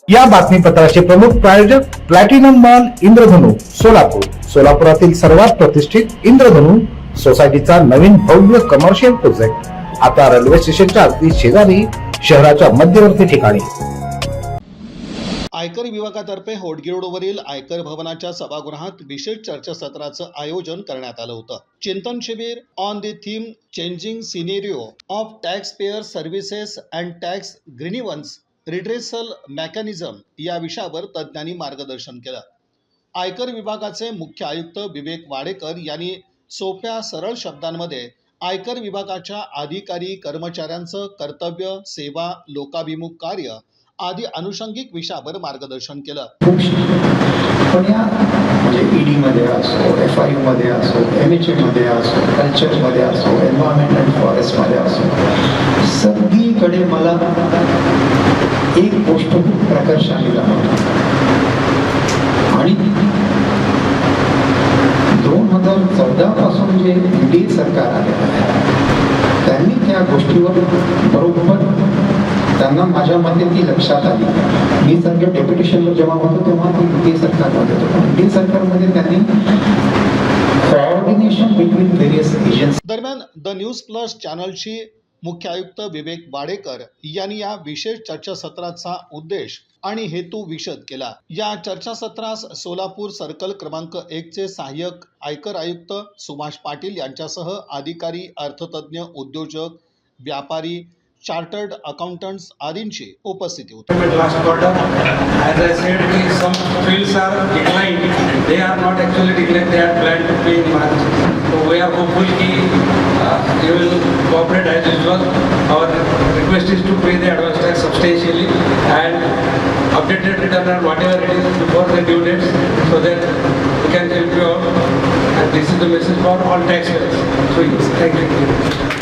या बातमीपत्राचे प्रमुख प्रायोजक प्लॅटिनम मॉल इंद्रधनु सोलापूर. सोलापुरातील सर्वात प्रतिष्ठित इंद्रधनु सोसायटीचा नवीन भव्य कमर्शियल प्रोजेक्ट आता रेल्वे स्टेशनच्या अगदी शेजारी शहराच्या मध्यवर्ती ठिकाणी. आयकर विभागातर्फे होडगी रोडवरील आयकर भवनाच्या सभागृहात विशेष चर्चासत्राचं आयोजन करण्यात आलं होतं. चिंतन शिबिर on the theme changing scenario of tax payer services and tax grievance redressal mechanism या विषयावर तज्ज्ञांनी मार्गदर्शन केलं. आयकर विभागाचे मुख्य आयुक्त विवेक वाडेकर यांनी सोप्या सरळ शब्दांमध्ये आयकर विभागाच्या अधिकारी कर्मचाऱ्यांचं कर्तव्य, सेवा, लोकाभिमुख कार्य आदी अनुषंगिक विषयावर मार्गदर्शन केलं. पण या म्हणजे ईडी मध्ये असो, FIU मध्ये असो, MHA मध्ये असो, कल्चर मध्ये असो, एन्व्हायरमेंट अँड फॉरेस्ट मध्ये असो, सगळीकडे मला एक गोष्ट खूप प्रकर्षाने जाणवते आणि 2014 पासून जे ईडी सरकार आलेलं आहे त्यांनी त्या गोष्टीवर बरोबर त्यांना माझ्या मते ती लक्षात आली. मी सगळं डेप्युटेशनवर जेव्हा होतो तेव्हा ती ईडी सरकारमध्ये होतो. ईडी सरकारमध्ये त्यांनी कोऑर्डिनेशन बिटवीन व्हेरियस एजन्सी. दरम्यान द न्यूज प्लस चॅनलची मुख्य आयुक्त विवेक वाडेकर यांनी या विशेष चर्चासत्राचा उद्देश आणि हेतू विशद केला. या चर्चासत्रास सोलापूर सर्कल क्रमांक 1 चे सहाय्यक आयकर आयुक्त सुभाष पाटील यांच्यासह अधिकारी, अर्थतज्ञ, उद्योजक, व्यापारी, चार्टर्ड अकाउंटंट्स आदींची उपस्थिती होती. Last quarter, as I said, some fields are declined. They are not actually declined. They are planned to pay in March. So we are hopeful that you will cooperate as usual. Our request is to pay the advance tax substantially and updated return on whatever it is before the due dates, so that we can help you out. And this is the message for all taxpayers. So yes, thank you.